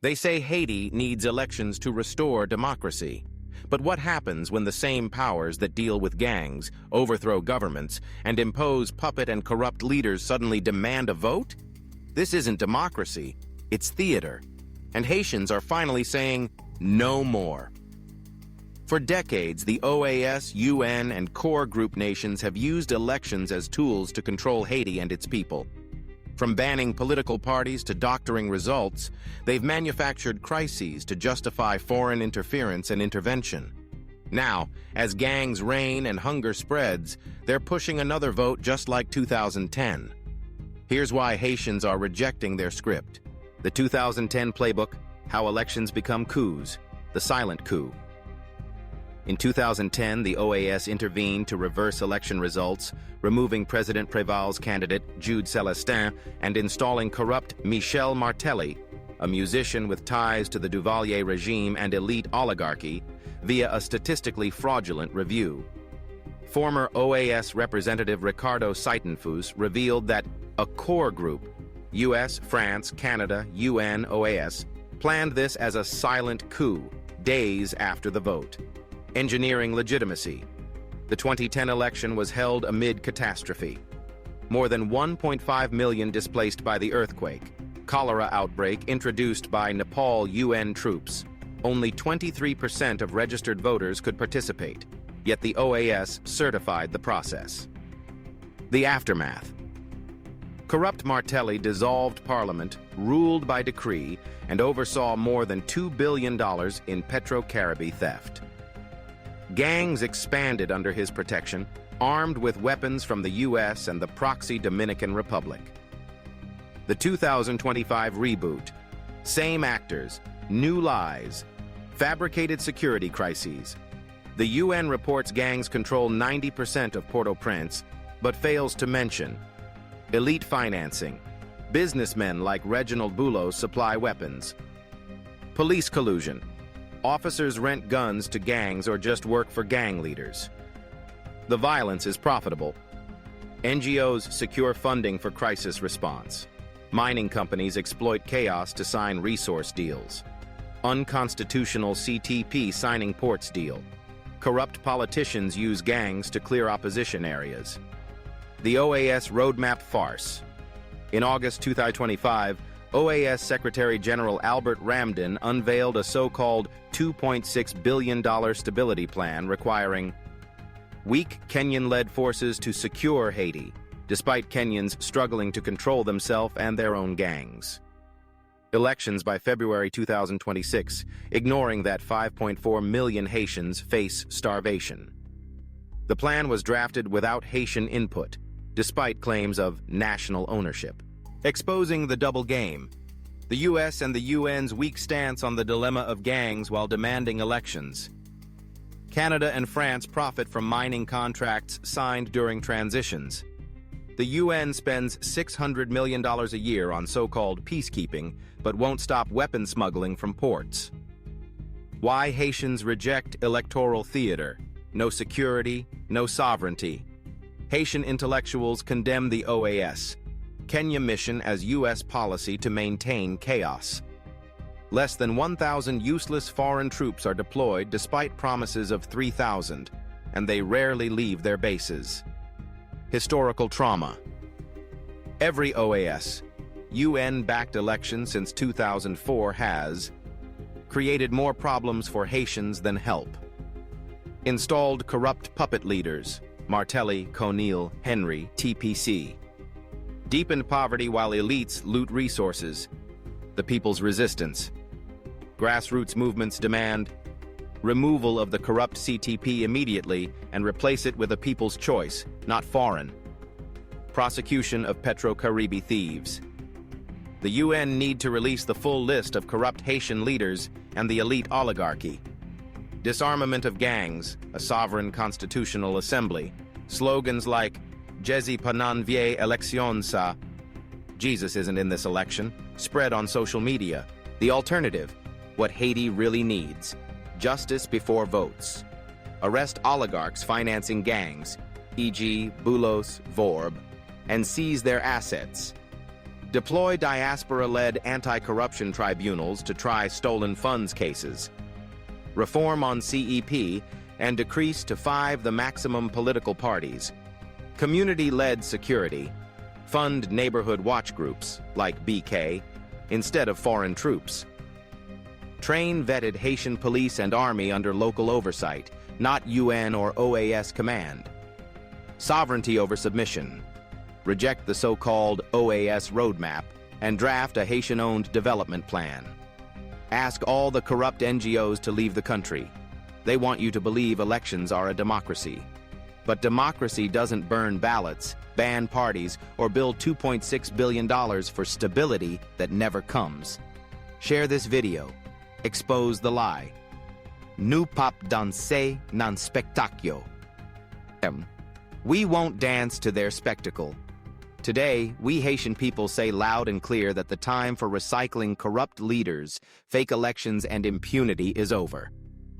They say Haiti needs elections to restore democracy. But what happens when the same powers that deal with gangs, overthrow governments, and impose puppet and corrupt leaders suddenly demand a vote? This isn't democracy, it's theater. And Haitians are finally saying, no more. For decades, the OAS, UN, and core group nations have used elections as tools to control Haiti and its people. From banning political parties to doctoring results, they've manufactured crises to justify foreign interference and intervention. Now, as gangs reign and hunger spreads, they're pushing another vote just like 2010. Here's why Haitians are rejecting their script. The 2010 playbook, How Elections Become Coups, the silent coup. In 2010, the OAS intervened to reverse election results, removing President Préval's candidate, Jude Celestin, and installing corrupt Michel Martelly, a musician with ties to the Duvalier regime and elite oligarchy, via a statistically fraudulent review. Former OAS Representative Ricardo Saitenfus revealed that a core group, US, France, Canada, UN, OAS, planned this as a silent coup, days after the vote. Engineering legitimacy. The 2010 election was held amid catastrophe. More than 1.5 million displaced by the earthquake. Cholera outbreak introduced by Nepal UN troops. Only 23% of registered voters could participate, yet the OAS certified the process. The aftermath. Corrupt Martelly dissolved parliament, ruled by decree, and oversaw more than $2 billion in Petro-Caribe theft. Gangs expanded under his protection, armed with weapons from the US and the proxy Dominican Republic. The 2025 reboot. Same actors, new lies, fabricated security crises. The UN reports gangs control 90% of Port-au-Prince, but fails to mention elite financing. Businessmen like Reginald Boulos supply weapons. Police collusion. Officers rent guns to gangs or just work for gang leaders. The violence is profitable. NGOs secure funding for crisis response. Mining companies exploit chaos to sign resource deals. Unconstitutional CTP signing ports deal. Corrupt politicians use gangs to clear opposition areas. The OAS roadmap farce. In August 2025, OAS Secretary General Albert Ramdin unveiled a so-called $2.6 billion stability plan requiring weak Kenyan-led forces to secure Haiti, despite Kenyans struggling to control themselves and their own gangs. Elections by February 2026, ignoring that 5.4 million Haitians face starvation. The plan was drafted without Haitian input, despite claims of national ownership. Exposing the double game. The US and the UN's weak stance on the dilemma of gangs while demanding elections. Canada and France profit from mining contracts signed during transitions. The UN spends $600 million a year on so-called peacekeeping, but won't stop weapon smuggling from ports. Why Haitians reject electoral theater. No security, no sovereignty. Haitian intellectuals condemn the OAS. Kenya mission as U.S. policy to maintain chaos. Less than 1,000 useless foreign troops are deployed despite promises of 3,000, and they rarely leave their bases. Historical trauma. Every OAS, UN-backed election since 2004 has created more problems for Haitians than help. Installed corrupt puppet leaders, Martelly, Conil, Henry, TPC. Deepened poverty while elites loot resources. The people's resistance. Grassroots movements demand removal of the corrupt CTP immediately and replace it with a people's choice, not foreign. Prosecution of Petro-Caribe thieves. The UN need to release the full list of corrupt Haitian leaders and the elite oligarchy. Disarmament of gangs, a sovereign constitutional assembly. Slogans like Jésus pas n'envier élection ça. Jesus isn't in this election. Spread on social media. The alternative, what Haiti really needs. Justice before votes. Arrest oligarchs financing gangs, e.g. Boulos, Vorb, and seize their assets. Deploy diaspora-led anti-corruption tribunals to try stolen funds cases. Reform on CEP and decrease to 5 the maximum political parties. Community-led security. Fund neighborhood watch groups, like BK, instead of foreign troops. Train vetted Haitian police and army under local oversight, not UN or OAS command. Sovereignty over submission. Reject the so-called OAS roadmap and draft a Haitian-owned development plan. Ask all the corrupt NGOs to leave the country. They want you to believe elections are a democracy. But democracy doesn't burn ballots, ban parties, or build $2.6 billion for stability that never comes. Share this video. Expose the lie. Nous pas danser nan spectacle. We won't dance to their spectacle. Today, we Haitian people say loud and clear that the time for recycling corrupt leaders, fake elections, and impunity is over.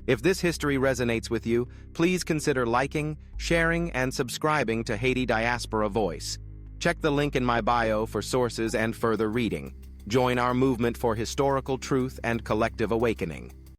If this history resonates with you, please consider liking, sharing, and subscribing to Haiti Diaspora Voice. Check the link in my bio for sources and further reading. Join our movement for historical truth and collective awakening.